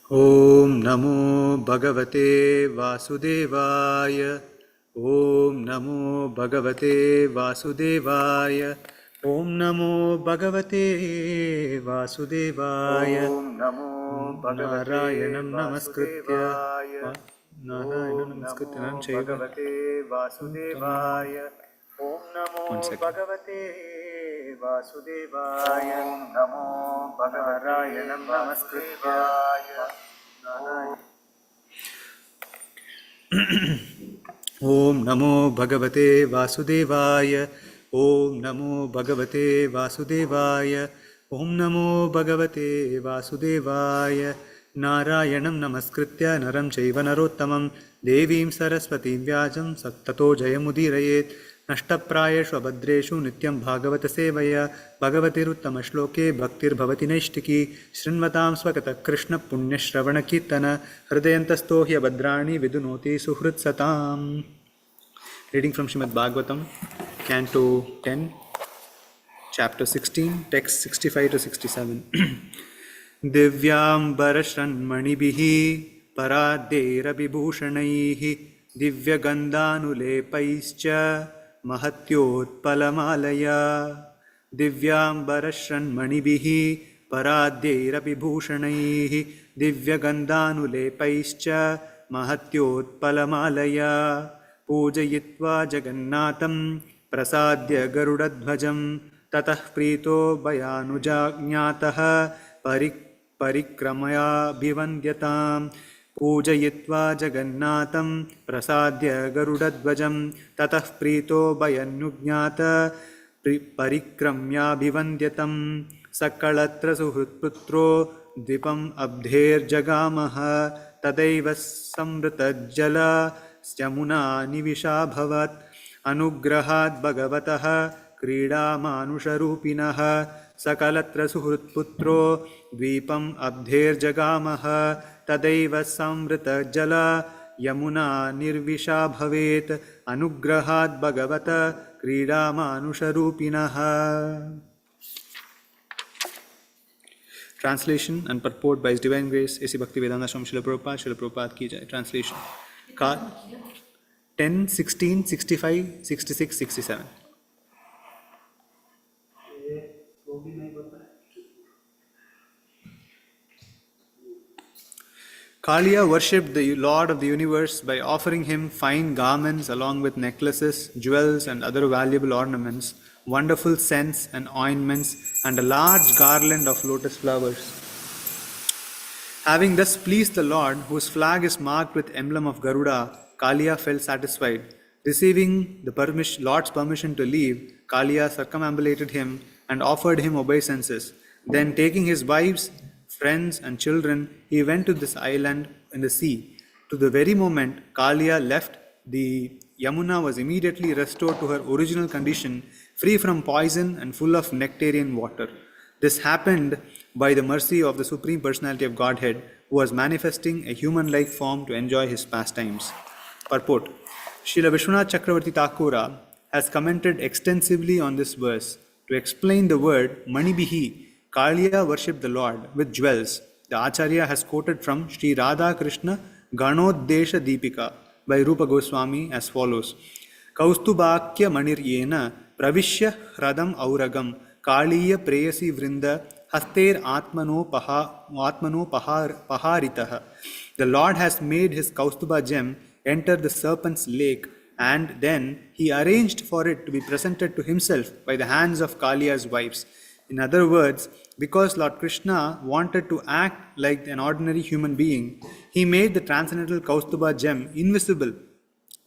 Om Namo Bhagavate Vasudevaya. Om Namo Bhagavate Vasudevaya. Om Namo Bhagavate Vasudevaya. Om Namo Bhagavate Narayanam Vasudevaya. Namaskritya Narayana Namaskritya Namo Chaiva. Bhagavate Vasudevaya. Om One Namo second. Bhagavate Vasudevaya. Om Namo Bhagavate Namaskritya. Om Namo Bhagavate Vasudevaya. Om Namo Bhagavate Vasudevaya. Om Namo Bhagavate Vasudevaya. Narayanam Namaskritya Naram Chaiva Narottamam Devim Saraswatim Vyajam Sattato Jayamudirayet Nashtaprayeshu Abhadreshu Nityam Bhagavata Sevaya Bhagavatiruttama Shloke Bhaktir Bhavati Naishtiki Srinvatam Swakata Krishna Punya Shravana Kirtana Hridayantasto Hyabhadrani Vidunoti Suhrit Satam. Reading from Srimad Bhagavatam, Canto 10, Chapter 16, Text 65 to 67. Divyambarashranmanibihi paraderabhibhushanaihi divyagandhanulepaischa mahatyotpalamalaya. Divyambarashranmanibihi paraderabhibhushanaihi divyagandhanulepaischa mahatyotpalamalaya. Pujayitva jagannatam prasadya garudadhvajam tatah prito bhayanujajñatah parikramaya bhivandyatam. Pujayitva jagannatam prasadya garudadhvajam tatah prito bhayanujñatah parikramya bhivandyatam. Sakalatra suhrutputro dvipam abdher jagamaha tadaiva samritajala Yamuna Nivisha Bhavat Anugrahat Bhagavataha Krida Manusharupinaha Sakalatra Suhrutputro Dvipam Abdher Jagamaha Tadaiva Samrita Jala Yamuna Nirvisha Bhavet Anugrahat Bhagavata Krida Manusharupinaha. Translation and purport by His Divine Grace A.C. Bhaktivedanta Swami Srila Prabhupada. Srila Prabhupada ki jai. Translation 10, 16, 65, 66, 67. Kaliya worshipped the Lord of the universe by offering him fine garments along with necklaces, jewels, and other valuable ornaments, wonderful scents and ointments, and a large garland of lotus flowers. Having thus pleased the Lord, whose flag is marked with emblem of Garuda, Kaliya felt satisfied. Receiving the Lord's permission to leave, Kaliya circumambulated him and offered him obeisances. Then, taking his wives, friends, and children, he went to this island in the sea. To the very moment Kaliya left, the Yamuna was immediately restored to her original condition, free from poison and full of nectarian water. This happened by the mercy of the Supreme Personality of Godhead, who was manifesting a human-like form to enjoy his pastimes. Purport. Srila Vishwanath Chakravarti Thakura has commented extensively on this verse. To explain the word Manibihi, Kaliya worshipped the Lord with jewels. The Acharya has quoted from Sri Radha Krishna Ganoddesha Deepika by Rupa Goswami as follows. Kaustubhakya maniryena pravishya hradam auragam Kaliya preyasi vrinda haster atmano paharitaha. The Lord has made his Kaustuba gem enter the serpent's lake, and then he arranged for it to be presented to himself by the hands of Kaliya's wives. In other words, because Lord Krishna wanted to act like an ordinary human being, he made the transcendental Kaustuba gem invisible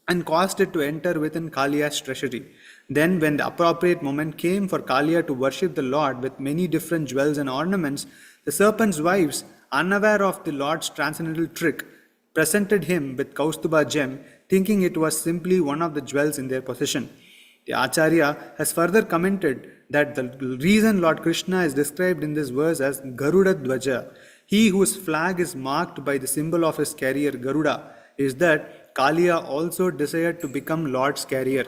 and caused it to enter within Kaliya's treasury. Then, when the appropriate moment came for Kaliya to worship the Lord with many different jewels and ornaments, the serpent's wives, unaware of the Lord's transcendental trick, presented him with Kaustuba gem, thinking it was simply one of the jewels in their possession. The Acharya has further commented that the reason Lord Krishna is described in this verse as Garuda Dvaja, he whose flag is marked by the symbol of his carrier Garuda, is that Kaliya also desired to become Lord's carrier.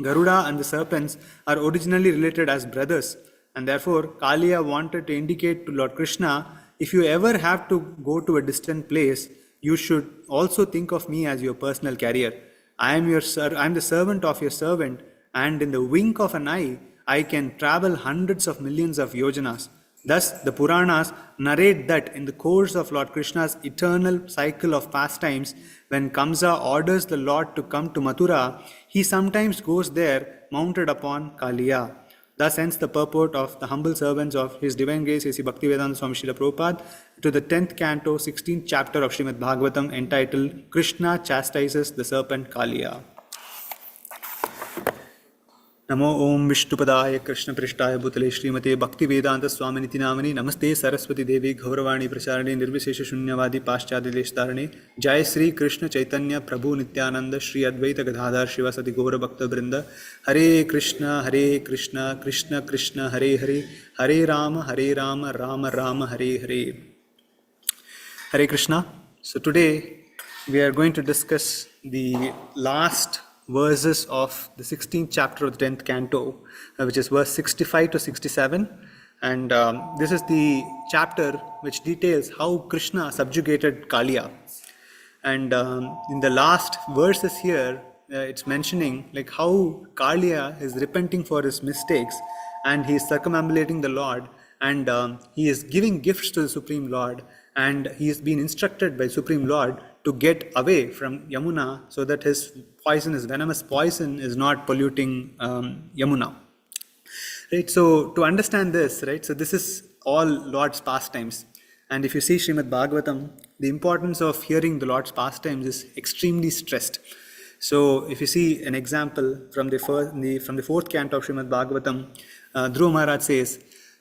Garuda and the serpents are originally related as brothers, and therefore Kaliya wanted to indicate to Lord Krishna if you ever have to go to a distant place, you should also think of me as your personal carrier. I am the servant of your servant, and in the wink of an eye, I can travel hundreds of millions of yojanas. Thus, the Puranas narrate that in the course of Lord Krishna's eternal cycle of pastimes, when Kamsa orders the Lord to come to Mathura, he sometimes goes there mounted upon Kaliya. Thus ends the purport of the humble servants of His Divine Grace A.C. Bhaktivedanta Swami Srila Prabhupada to the 10th canto, 16th chapter of Srimad Bhagavatam entitled Krishna Chastises the Serpent Kaliya. नमो ओम विष्णुपदाय कृष्ण पृष्ठाय भूतले श्रीमते भक्ति वेदांत स्वामिनिति नामनि नमस्ते सरस्वती देवी गौरवाणी प्रचारिणे निर्विशेष शून्यवादी पाश्चात्य देशतारिणे जय श्री कृष्ण चैतन्य प्रभु नित्यानंद श्री अद्वैत गदाधर शिवासदि गौर भक्त वृंद हरे Krishna Krishna Krishna Hare Hare Hare Ram Ram Ram Hare Hare. Hare Krishna. So today we are going to discuss the last verses of the 16th chapter of the 10th canto, which is verse 65 to 67. And this is the chapter which details how Krishna subjugated Kaliya. And in the last verses here, it's mentioning like how Kaliya is repenting for his mistakes and he is circumambulating the Lord, and he is giving gifts to the Supreme Lord, and he has been instructed by Supreme Lord to get away from Yamuna so that his venomous poison is not polluting Yamuna. Right, so to understand this, right, so this is all Lord's pastimes. And if you see Srimad Bhagavatam, the importance of hearing the Lord's pastimes is extremely stressed. So if you see an example from the fourth canto of Srimad Bhagavatam, Dhruva Maharaj says,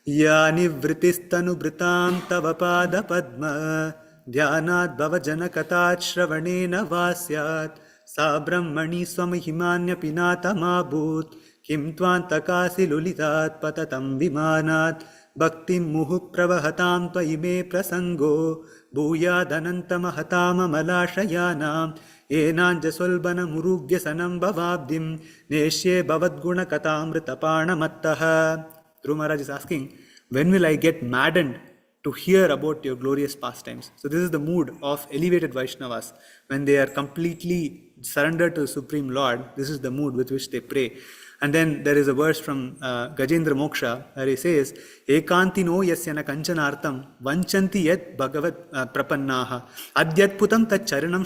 Ya nivristanu vritam tava pada padma dhyanat bhava janakatat shravanena vasyat sa brahmani swamihimanya pinata mabhut kim tvantakasi lulitat patatam vimanat bhaktim muhu pravahatam tvaime prasango bhuyadanantamahatam amalashayanam enanjasolbana murugya sanam bhavabdim neshye bhavadguna katamritapana mattaha. Dhruva Maharaj is asking, when will I get maddened to hear about your glorious pastimes? So this is the mood of elevated Vaishnavas. When they are completely surrendered to the Supreme Lord, this is the mood with which they pray. And then there is a verse from Gajendra Moksha where he says, Ekantino yasyana kanchanartam vanchanti yet bhagavat prapannaha adyatputam ta charanam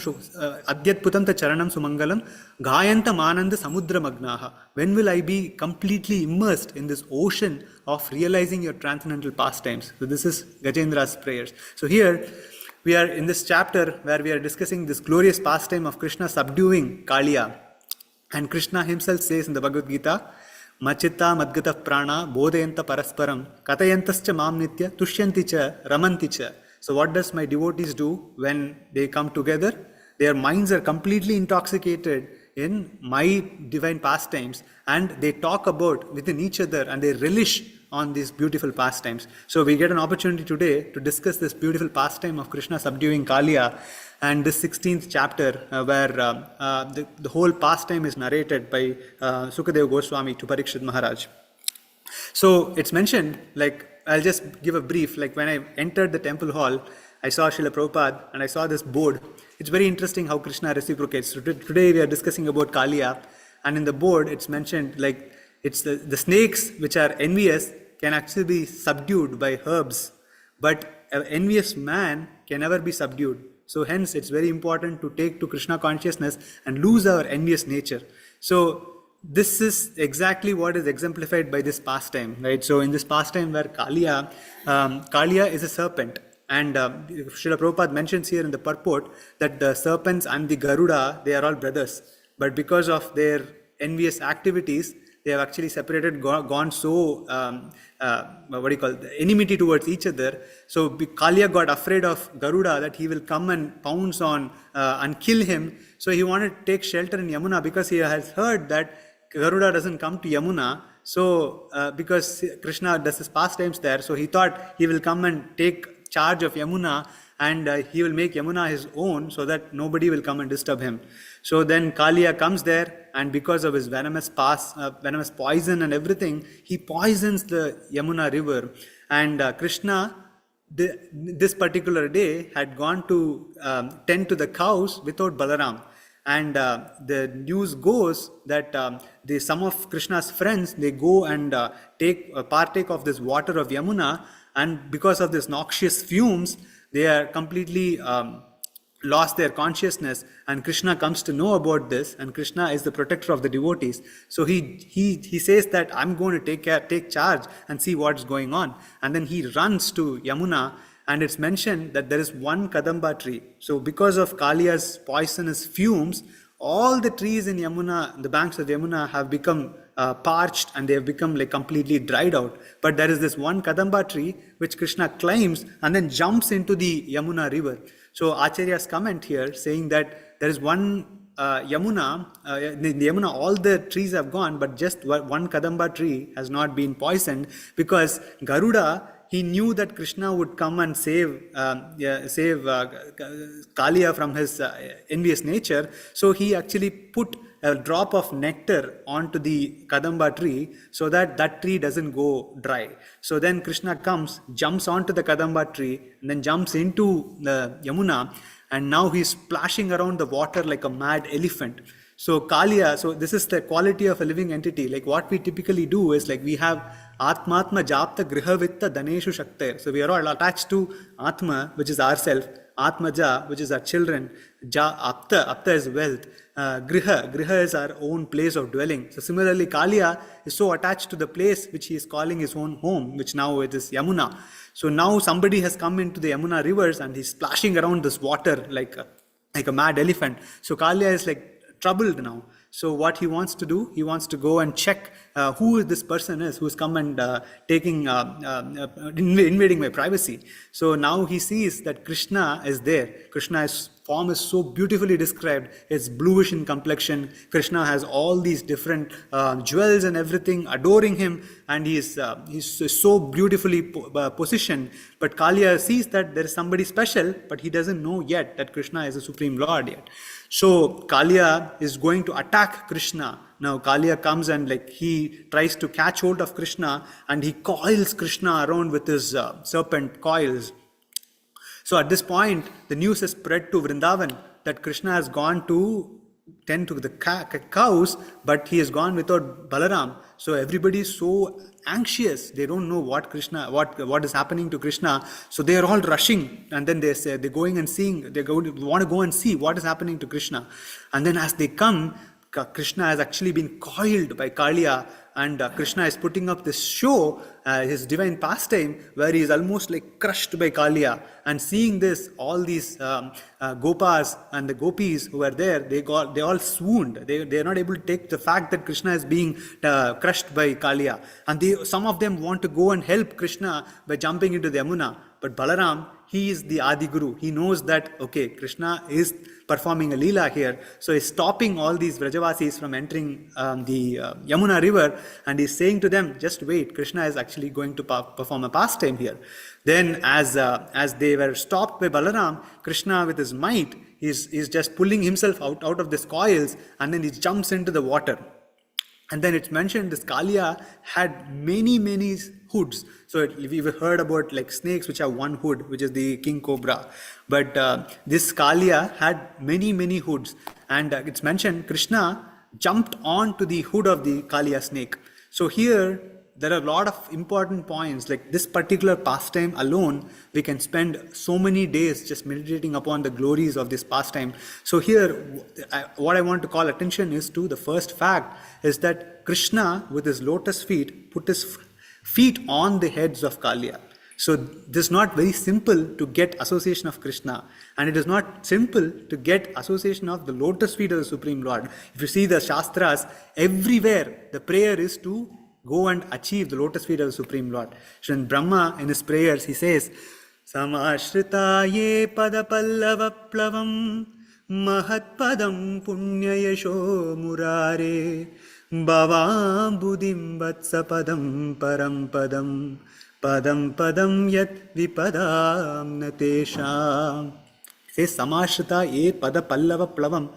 sumangalam gayanta mananda samudra magnaha. When will I be completely immersed in this ocean of realizing your transcendental pastimes? So this is Gajendra's prayers. So here we are in this chapter where we are discussing this glorious pastime of Krishna subduing Kaliya. And Krishna himself says in the Bhagavad Gita, Machitta madgata prana bodhayanta parasparam katayantascha mam nitya tushyanti cha ramanti cha. So what does my devotees do when they come together? Their minds are completely intoxicated in my divine pastimes, and they talk about within each other and they relish on these beautiful pastimes. So we get an opportunity today to discuss this beautiful pastime of Krishna subduing Kaliya, and this 16th chapter where the whole pastime is narrated by Sukadeva Goswami to Parikshit Maharaj. So it's mentioned, like, I'll just give a brief, like when I entered the temple hall, I saw Srila Prabhupada and I saw this board. It's very interesting how Krishna reciprocates. So today we are discussing about Kaliya, and in the board it's mentioned like it's the snakes which are envious can actually be subdued by herbs, but an envious man can never be subdued. So hence it's very important to take to Krishna consciousness and lose our envious nature. So this is exactly what is exemplified by this pastime, right? So in this pastime where Kaliya is a serpent, and Srila Prabhupada mentions here in the purport that the serpents and the Garuda, they are all brothers, but because of their envious activities, they have actually separated, gone so, enmity towards each other. So Kaliya got afraid of Garuda that he will come and pounce on and kill him. So he wanted to take shelter in Yamuna because he has heard that Garuda doesn't come to Yamuna. So because Krishna does his pastimes there, so he thought he will come and take charge of Yamuna, and he will make Yamuna his own so that nobody will come and disturb him. So then Kaliya comes there, and because of his venomous poison and everything, he poisons the Yamuna river. And Krishna this particular day had gone to tend to the cows without Balaram. And the news goes that some of Krishna's friends, they go and partake of this water of Yamuna, and because of this noxious fumes, they are completely lost their consciousness, and Krishna comes to know about this, and Krishna is the protector of the devotees. So he says that I'm going to take charge and see what's going on, and then he runs to Yamuna, and it's mentioned that there is one Kadamba tree. So because of Kaliya's poisonous fumes, all the trees in Yamuna, the banks of Yamuna, have become parched, and they have become like completely dried out. But there is this one Kadamba tree which Krishna climbs and then jumps into the Yamuna river. So Acharya's comment here saying that there is one Yamuna, in the Yamuna all the trees have gone, but just one Kadamba tree has not been poisoned, because Garuda, he knew that Krishna would come and save Kaliya from his envious nature. So he actually put a drop of nectar onto the Kadamba tree so that that tree doesn't go dry. So then Krishna comes, jumps onto the Kadamba tree, and then jumps into the Yamuna, and now he's splashing around the water like a mad elephant. So Kaliya, so this is the quality of a living entity. Like what we typically do is, like, we have Atmatma Japta Grihavitta Daneshu Shakter. So we are all attached to Atma, which is ourself, Atmaja, which is our children, Apta is wealth, Griha is our own place of dwelling. So similarly, Kaliya is so attached to the place which he is calling his own home, which now it is Yamuna. So now somebody has come into the Yamuna rivers and he's splashing around this water like a mad elephant. So Kaliya is like troubled now. So what he wants to do, he wants to go and check who this person is who's come and invading my privacy. So now he sees that Krishna is there. Krishna's form is so beautifully described. It's bluish in complexion. Krishna has all these different jewels and everything adoring him, and he's so beautifully positioned. But Kaliya sees that there is somebody special, but he doesn't know yet that Krishna is the Supreme Lord yet. So Kaliya is going to attack Krishna. Now Kaliya comes and he tries to catch hold of Krishna, and he coils Krishna around with his serpent coils. So at this point, the news is spread to Vrindavan that Krishna has gone to tend to the cows, but he has gone without Balaram. So everybody is so anxious. They don't know what is happening to Krishna. So they are all rushing, and then they're going and seeing. They want to go and see what is happening to Krishna. And then as they come, Krishna has actually been coiled by Kaliya, and Krishna is putting up this show, his divine pastime, where he is almost like crushed by Kaliya. And seeing this, all these gopas and the gopis who are there, they all swooned. They are not able to take the fact that Krishna is being crushed by Kaliya. And some of them want to go and help Krishna by jumping into the Yamuna. But Balaram, he is the Adi Guru. He knows that, okay, Krishna is performing a Leela here. So he's stopping all these Vrajavasis from entering the Yamuna river, and he's saying to them, just wait, Krishna is actually going to perform a pastime here. Then as they were stopped by Balaram, Krishna with his might is just pulling himself out of these coils, and then he jumps into the water. And then it's mentioned this Kaliya had many hoods. So we've heard about snakes which have one hood, which is the king cobra. But this Kaliya had many hoods. And it's mentioned Krishna jumped onto the hood of the Kaliya snake. So here there are a lot of important points. Like this particular pastime alone, we can spend so many days just meditating upon the glories of this pastime. So here, what I want to call attention is to the first fact is that Krishna, with his lotus feet, put his feet on the heads of Kaliya. So this is not very simple to get association of Krishna, and it is not simple to get association of the lotus feet of the Supreme Lord. If you see the Shastras, everywhere the prayer is to go and achieve the lotus feet of the Supreme Lord. So in Brahma, in his prayers, he says, Samashrita ye padapallava plavam mahatpadam punyayasho murare bhavam buddhim vatsapadam parampadam padam yat vipadam natesham. It says, Samashrita ye padapallava plavam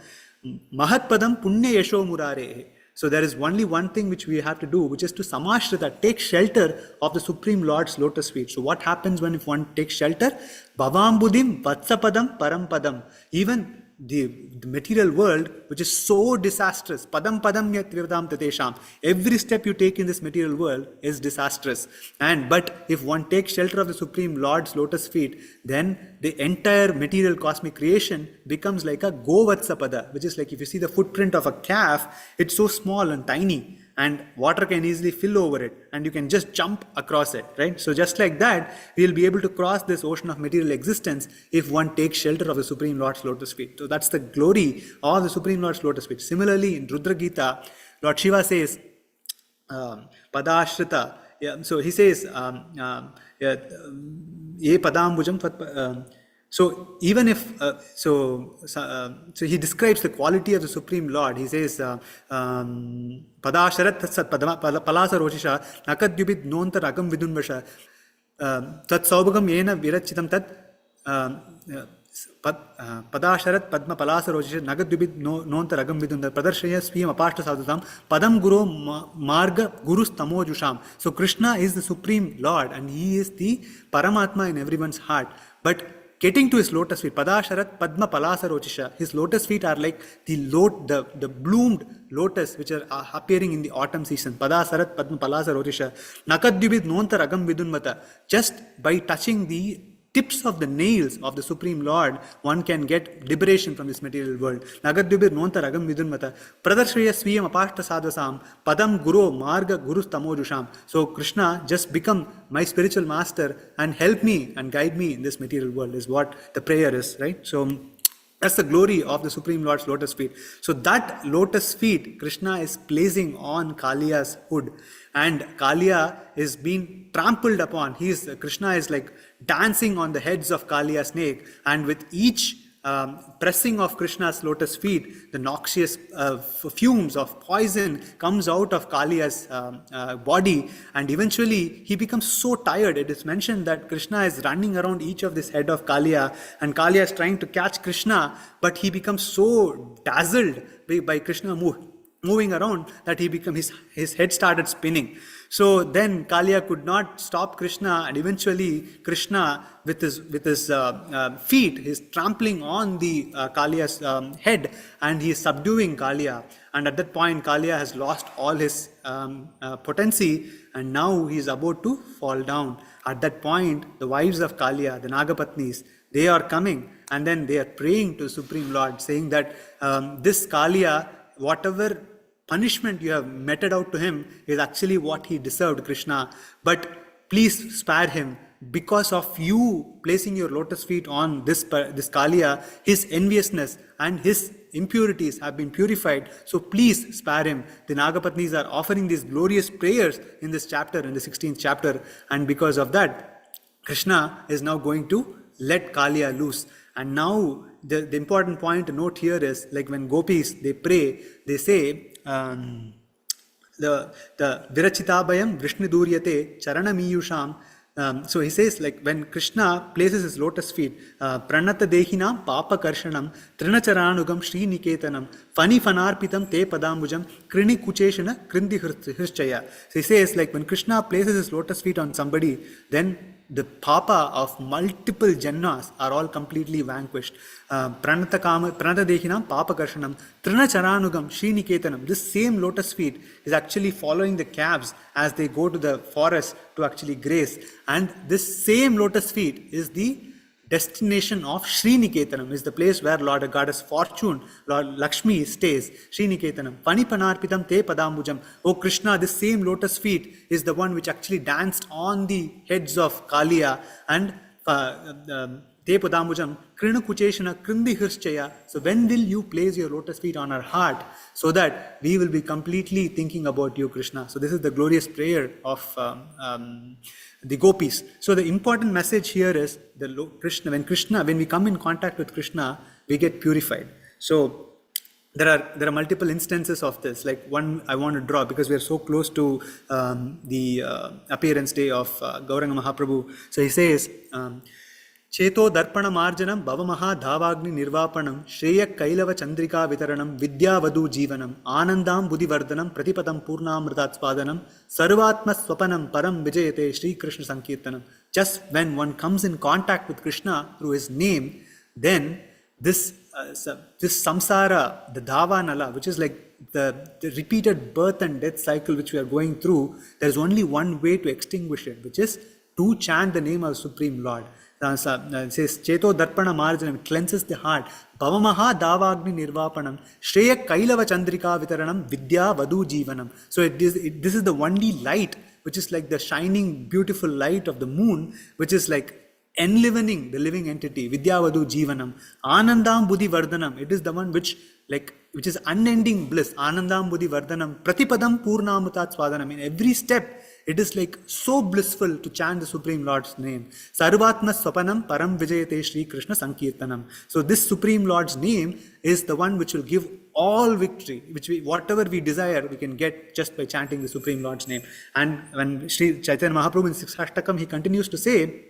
mahatpadam punyayasho murare. So there is only one thing which we have to do, which is to samashrita, take shelter of the Supreme Lord's lotus feet. So what happens when if one takes shelter? Bhavambudim vatsapadam parampadam. Even the material world, which is so disastrous, padam padam yat vivadam tatesham, every step you take in this material world is disastrous. But if one takes shelter of the Supreme Lord's lotus feet, then the entire material cosmic creation becomes like a govatsapada, which is like if you see the footprint of a calf, it's so small and tiny, and water can easily fill over it, and you can just jump across it, right? So just like that, we'll be able to cross this ocean of material existence if one takes shelter of the Supreme Lord's lotus feet. So that's the glory of the Supreme Lord's lotus feet. Similarly, in Rudra Gita, Lord Shiva says, Padashrita. Yeah, so he says, Ye padambujam. So even if so he describes the quality of the Supreme Lord. He says, Padasharat palasa roshisha nakadyubit nontar agam vidunvasha tat saubagam yena virachitam tat Padasharat padma palasa roshisha nakadyubit nontar agam vidunvasha pradarshaya swiyam apashta sadhutam padam guru marga gurus tamojusham. So Krishna is the Supreme Lord, and he is the Paramatma in everyone's heart. But getting to his lotus feet, Padasharat Padma Palasa Rochisha, his lotus feet are like the bloomed lotus which are appearing in the autumn season. Padasarat Padma Palasa Rochisha, Nakadyubit Nontar Agam Vidunmata. Just by touching the tips of the nails of the Supreme Lord, one can get liberation from this material world. Nagadyubir nontar agam vidunmata. Pradarshaya swiyam apashta sadhasam. Padam guru marga gurus tamojusham. So Krishna, just become my spiritual master and help me and guide me in this material world is what the prayer is, right? So that's the glory of the Supreme Lord's lotus feet. So that lotus feet, Krishna is placing on Kaliya's hood. And Kaliya is being trampled upon. Krishna is like dancing on the heads of Kaliya snake. And with each pressing of Krishna's lotus feet, the noxious fumes of poison comes out of Kaliya's body, and eventually he becomes so tired. It is mentioned that Krishna is running around each of this head of Kaliya, and Kaliya is trying to catch Krishna, but he becomes so dazzled by Krishna moving around that his head started spinning. So then Kaliya could not stop Krishna, and eventually Krishna with his feet, he's trampling on the Kaliya's head, and he is subduing Kaliya. And at that point Kaliya has lost all his potency, and now he is about to fall down. At that point, the wives of Kaliya, the Nagapatnis, they are coming, and then they are praying to Supreme Lord, saying that this Kaliya, whatever punishment you have meted out to him is actually what he deserved, Krishna. But please spare him. Because of you placing your lotus feet on this Kaliya, his enviousness and his impurities have been purified. So please spare him. The Nagapatnis are offering these glorious prayers in this chapter, in the 16th chapter. And because of that, Krishna is now going to let Kaliya loose. And now the important point to note here is, like when gopis, they pray, they say, the Virachitabayam Vrishniduryate Charanamiyusham. So he says, like when Krishna places his lotus feet, Pranata Dehinam Papa Karshanam Trinacharanugam Shri Niketanam Fani Fanarpitam Te Padambujam Krini Kucheshana Krindi Hirchaya. So he says, like when Krishna places his lotus feet on somebody, then the papa of multiple janmas are all completely vanquished. Pranata Dehinam Papa Karshanam Trinacharanugam Shri Niketanam. This same lotus feet is actually following the calves as they go to the forest to actually graze. And this same lotus feet is the destination of Shri Niketanam, is the place where Lord Goddess Fortune, Lord Lakshmi stays. Shri Niketanam. Panipanarpitam te padambujam. Oh Krishna, this same lotus feet is the one which actually danced on the heads of Kaliya, and te padambujam krinu kucheshana krindi hirchaya. So when will you place your lotus feet on our heart so that we will be completely thinking about you, Krishna? So this is the glorious prayer of the gopis. So the important message here is when we come in contact with Krishna, we get purified. So there are multiple instances of this. Like one I want to draw, because we are so close to the appearance day of Gauranga Mahaprabhu. So he says, Cheto darpana marjanam bhavamaha dhavagni nirvapanam shreya kailava chandrika vitaranam vidya vadu jivanam anandam buddhivardhanam pratipadam purnamritat spadanam sarvatma swapanam param vijayate Shri Krishna Sankirtanam. Just when one comes in contact with Krishna through his name, then this samsara, the dhavanala, which is like the repeated birth and death cycle which we are going through, there is only one way to extinguish it, which is to chant the name of the Supreme Lord. It says, Cheto Darpana Marjanam, cleanses the heart. Bhavamaha Davagni Nirvapanam, Shreya Kailava Chandrika Vitaranam, Vidya Vadu Jivanam. So this is the only light, which is like the shining, beautiful light of the moon, which is like enlivening the living entity. Vidya Vadu Jivanam. Anandam Buddhi Vardhanam. It is the one which is unending bliss. Anandam Buddhi Vardhanam. Pratipadam Purnamutat Swadanam. In every step, it is like so blissful to chant the Supreme Lord's name. Sarvatma Swapanam Param Vijayate Shri Krishna Sankirtanam. So this Supreme Lord's name is the one which will give all victory, whatever we desire, we can get just by chanting the Supreme Lord's name. And when Sri Chaitanya Mahaprabhu in 6th Ashtakam, he continues to say,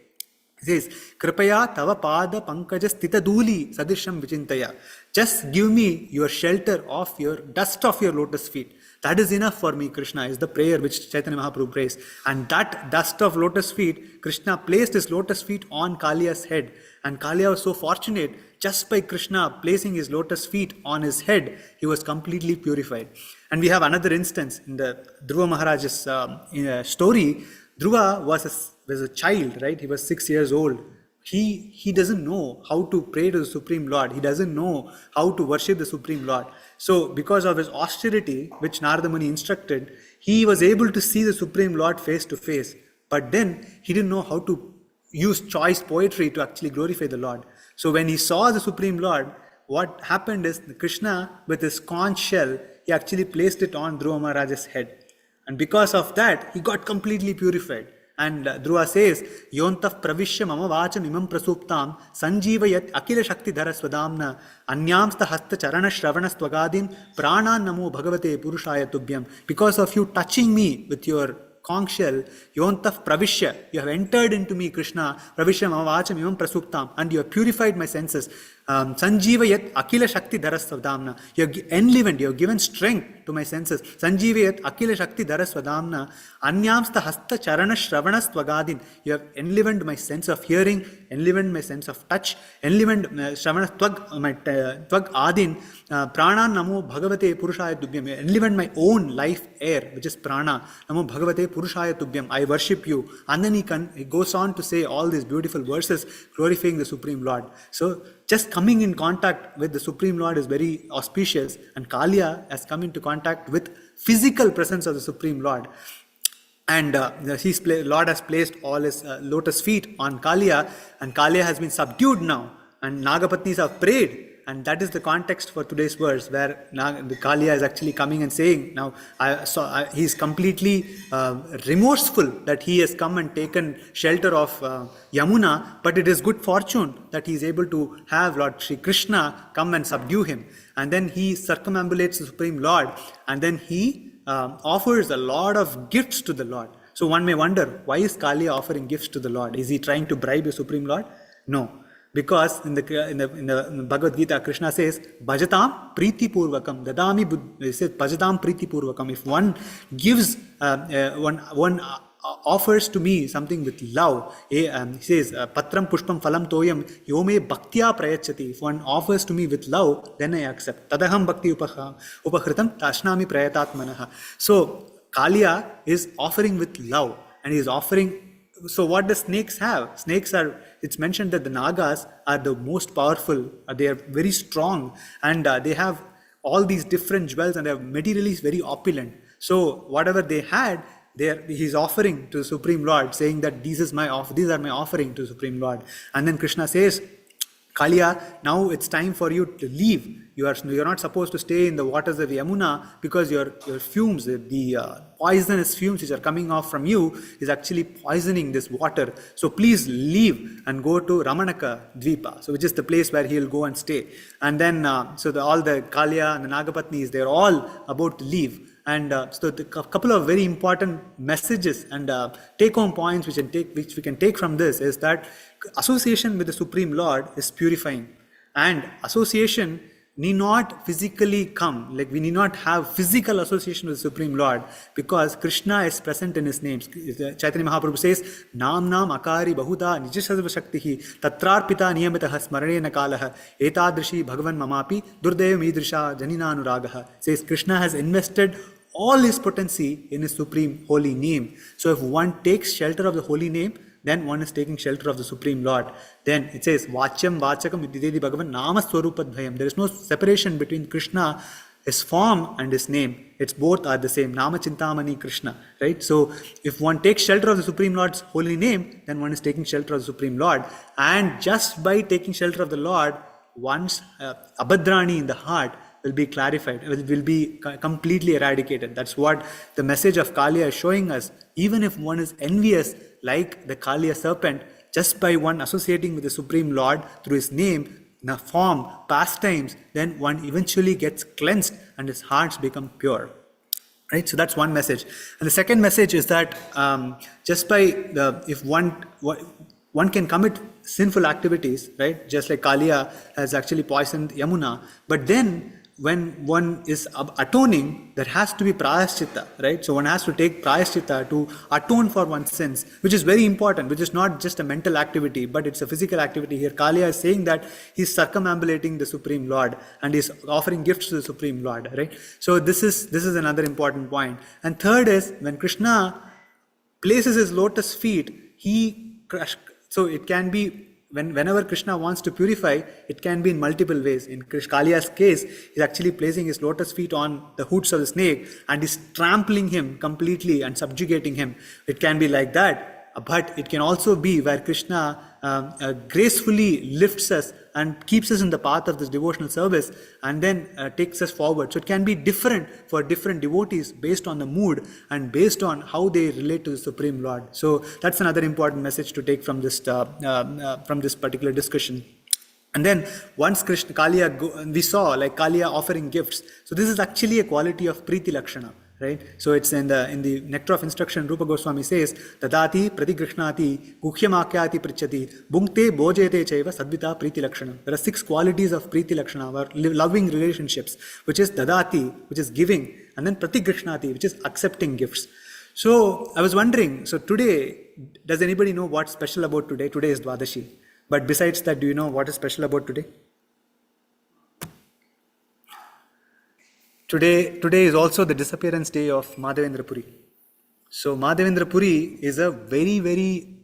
he says, Kripaya tava pada pankaja stita duli sadisham vichintaya. Just give me your shelter of your dust of your lotus feet. That is enough for me, Krishna, is the prayer which Chaitanya Mahaprabhu prays. And that dust of lotus feet, Krishna placed his lotus feet on Kaliya's head. And Kaliya was so fortunate, just by Krishna placing his lotus feet on his head, he was completely purified. And we have another instance in the Dhruva Maharaj's story. Dhruva was a child, right? He was 6 years old. He doesn't know how to pray to the Supreme Lord. He doesn't know how to worship the Supreme Lord. So because of his austerity, which Narada Muni instructed, he was able to see the Supreme Lord face to face. But then he didn't know how to use choice poetry to actually glorify the Lord. So when he saw the Supreme Lord, what happened is Krishna, with his conch shell, he actually placed it on Dhruva Maharaj's head. And because of that, he got completely purified. And Dhruva says, Yontaf pravishya mama vacham imam prasuptam sanjivayat akila shakti dhara swadamna anyamsta hasta charana shravana stvagadin prana namo bhagavate purushaya tubhyam. Because of you touching me with your conch shell, Yontaf pravishya, you have entered into me, Krishna, pravishya mama vacham imam prasuptam, and you have purified my senses. Sanjivayat akila shakti dharasvadamna. You have enlivened, you have given strength to my senses. Sanjivayat akila shakti dharasvadamna. Anyamsta hasta charana shravana stvagadin. You have enlivened my sense of hearing, enlivened my sense of touch, enlivened shravana tvag adin. Prana namo bhagavate purushaya tubhyam. You enlivened my own life air, which is prana. Namo bhagavate purushaya tubhyam. I worship you. And then he goes on to say all these beautiful verses glorifying the Supreme Lord. So just coming in contact with the Supreme Lord is very auspicious, and Kaliya has come into contact with physical presence of the Supreme Lord. And Lord has placed all his lotus feet on Kaliya, and Kaliya has been subdued now, and Nagapatnis have prayed. And that is the context for today's verse, where the Kaliya is actually coming and saying, now he's completely remorseful that he has come and taken shelter of Yamuna, but it is good fortune that he is able to have Lord Shri Krishna come and subdue him. And then he circumambulates the Supreme Lord, and then he offers a lot of gifts to the Lord. So one may wonder, why is Kaliya offering gifts to the Lord? Is he trying to bribe the Supreme Lord? No. Because in the Bhagavad Gita, Krishna says, Bhajatam Priti Purvakam, Dadami Buddha. He says, Bhajatam Priti Purvakam. If one gives, one offers to me something with love, he says, Patram Pushpam Phalam Toyam, Yome Bhaktya Prayachati. If one offers to me with love, then I accept. Tadaham Bhakti Upahritam Tashnami Prayatatmanaha. So, Kaliya is offering with love, and he is offering. So what do snakes have? Snakes are, it's mentioned that the Nagas are the most powerful, they are very strong, and they have all these different jewels, and they are materially very opulent. So whatever they had, he's offering to the Supreme Lord, saying that these are my offering to the Supreme Lord. And then Krishna says, Kaliya, now it's time for you to leave. You're not supposed to stay in the waters of Yamuna, because your fumes, the poisonous fumes which are coming off from you is actually poisoning this water. So please leave and go to Ramanaka Dvipa, so which is the place where he'll go and stay. And then all the Kaliya and the Nagapatnis, they're all about to leave. And so the couple of very important messages and take-home points which we can take from this is that association with the Supreme Lord is purifying, and association need not physically come, like we need not have physical association with the Supreme Lord, because Krishna is present in his names. Chaitanya Mahaprabhu says, Nam Akari Bahuda Nijasadva Shaktihi Tatrarpita Niyamitaha Smarane Nakalaha Etadrishi Bhagavan Mamapi Durdev Midrisha Janina Anuragaha. Says Krishna has invested all his potency in his supreme holy name. So if one takes shelter of the holy name, then one is taking shelter of the Supreme Lord. Then it says, Vachyam Vachakam Vididedi Bhagavan Nama Swarupadbhayam. There is no separation between Krishna, his form, and his name. It's both are the same. Nama Chintamani Krishna. Right? So if one takes shelter of the Supreme Lord's holy name, then one is taking shelter of the Supreme Lord. And just by taking shelter of the Lord, one's abhadrani in the heart will be clarified, will be completely eradicated. That's what the message of Kaliya is showing us. Even if one is envious, like the Kaliya serpent, just by one associating with the Supreme Lord through his name, the form, pastimes, then one eventually gets cleansed and his hearts become pure. Right? So that's one message. And the second message is that just by if one can commit sinful activities, right? Just like Kaliya has actually poisoned Yamuna, but then when one is atoning, there has to be prayaschitta, right? So one has to take prayaschitta to atone for one's sins, which is very important, which is not just a mental activity, but it's a physical activity. Here Kaliya is saying that he's circumambulating the Supreme Lord and he's offering gifts to the Supreme Lord, right? So this is another important point. And third is, when Krishna places his lotus feet, so it can be, whenever Krishna wants to purify, it can be in multiple ways. In Kaliya's case, he's actually placing his lotus feet on the hooves of the snake and is trampling him completely and subjugating him. It can be like that, but it can also be where Krishna gracefully lifts us and keeps us in the path of this devotional service and then takes us forward. So it can be different for different devotees based on the mood and based on how they relate to the Supreme Lord. So that's another important message to take from this particular discussion. And then once Kaliya, we saw like Kaliya offering gifts. So this is actually a quality of Priti Lakshana. Right? So it's in the Nectar of Instruction, Rupa Goswami says, Dadati Pratigrishnati Guhyamakyati Prichati Bhunkte Bojete Chaiva Sadvita Priti Lakshanam. There are 6 qualities of Priti Lakshana, or loving relationships, which is Dadati, which is giving, and then Pratigrishnati, which is accepting gifts. So I was wondering, so today, does anybody know what's special about today? Today is Dwadashi. But besides that, do you know what is special about today? Today is also the disappearance day of Madhavendra Puri. So Madhavendra Puri is a very, very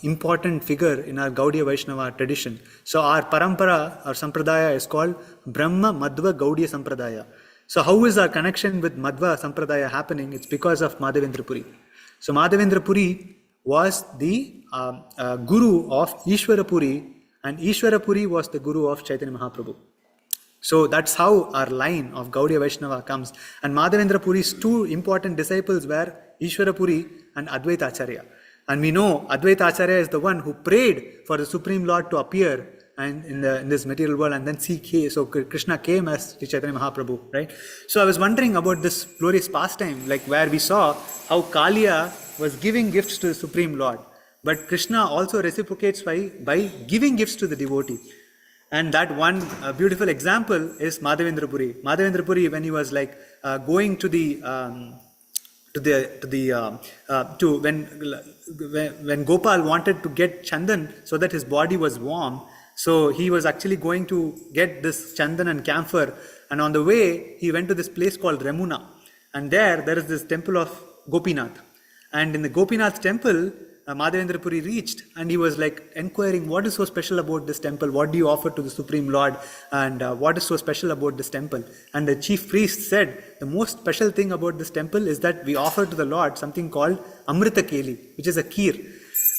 important figure in our Gaudiya Vaishnava tradition. So our parampara, our sampradaya is called Brahma Madhva Gaudiya Sampradaya. So how is our connection with Madhva Sampradaya happening? It's because of Madhavendra Puri. So Madhavendra Puri was the guru of Ishwara Puri, and Ishwara Puri was the guru of Chaitanya Mahaprabhu. So that's how our line of Gaudiya Vaishnava comes. And Madhavendra Puri's 2 important disciples were Ishwara Puri and Advaita Acharya. And we know Advaita Acharya is the one who prayed for the Supreme Lord to appear and in this material world, and then so Krishna came as Chaitanya Mahaprabhu, right? So I was wondering about this glorious pastime, like where we saw how Kaliya was giving gifts to the Supreme Lord. But Krishna also reciprocates by giving gifts to the devotee. And that one beautiful example is Madhavendra Puri. Madhavendra Puri, when he was like going to when Gopal wanted to get Chandan so that his body was warm, so he was actually going to get this Chandan and camphor, and on the way he went to this place called Remuna, and there is this temple of Gopinath, and in the Gopinath temple, Madhavendra Puri reached, and he was like inquiring, what is so special about this temple? What do you offer to the Supreme Lord? And what is so special about this temple? And the chief priest said, the most special thing about this temple is that we offer to the Lord something called Amrita Keli, which is a kheer.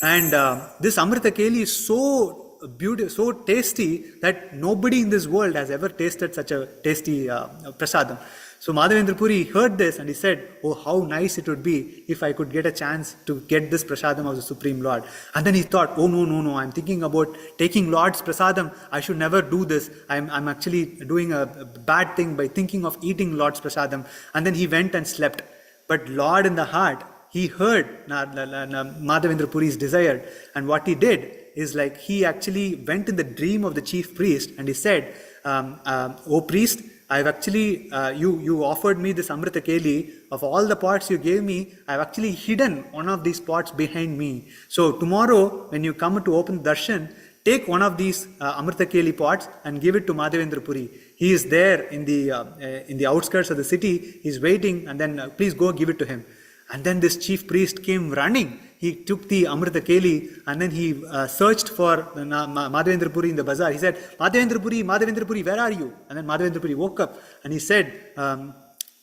And this Amrita Keli is so beautiful, so tasty that nobody in this world has ever tasted such a tasty prasadam. So Madhavendra Puri heard this and he said, oh, how nice it would be if I could get a chance to get this prasadam of the Supreme Lord. And then he thought, oh no, I'm thinking about taking Lord's prasadam. I should never do this. I'm actually doing a bad thing by thinking of eating Lord's prasadam. And then he went and slept. But Lord in the heart, he heard Madhavendra Puri's desire, and what he did is like he actually went in the dream of the chief priest and he said, oh priest, I've actually, you offered me this Amrita Keli. Of all the pots you gave me, I've actually hidden one of these pots behind me. So tomorrow when you come to open darshan, take one of these Amrita Keli pots and give it to Madhavendra Puri. He is there in the outskirts of the city. He's waiting, and then please go give it to him. And then this chief priest came running. He took the Amrita Keli and then he searched for Madhavendra Puri in the bazaar. He said, Madhavendra Puri, where are you? And then Madhavendra Puri woke up and he said, I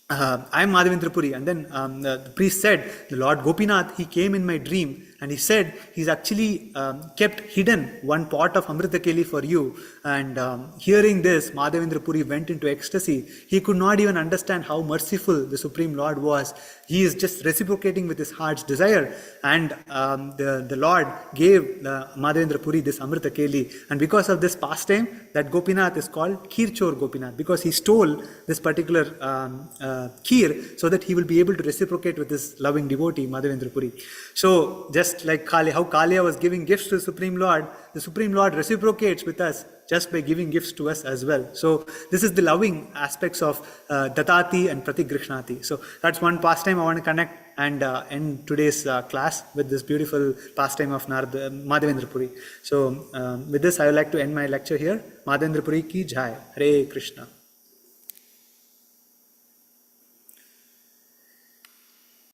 am Madhavendra Puri. And then the priest said, the Lord Gopinath, he came in my dream and he said he's actually kept hidden one pot of Amrita Keli for you. And hearing this, Madhavendra Puri went into ecstasy. He could not even understand how merciful the Supreme Lord was. He is just reciprocating with his heart's desire. And the Lord gave Madhavendra Puri this Amrita Keli. And because of this pastime, that Gopinath is called Kirchor Gopinath, because he stole this particular Kheer so that he will be able to reciprocate with this loving devotee, Madhavendra Puri. So just like Kali, how Kalia was giving gifts to the Supreme Lord reciprocates with us just by giving gifts to us as well. So this is the loving aspects of Datati and Pratigrishnati. So that's one pastime I want to connect and end today's class with this beautiful pastime of Madhavendra Puri. So with this I would like to end my lecture here. Madhavendra Puri ki jai. Hare Krishna.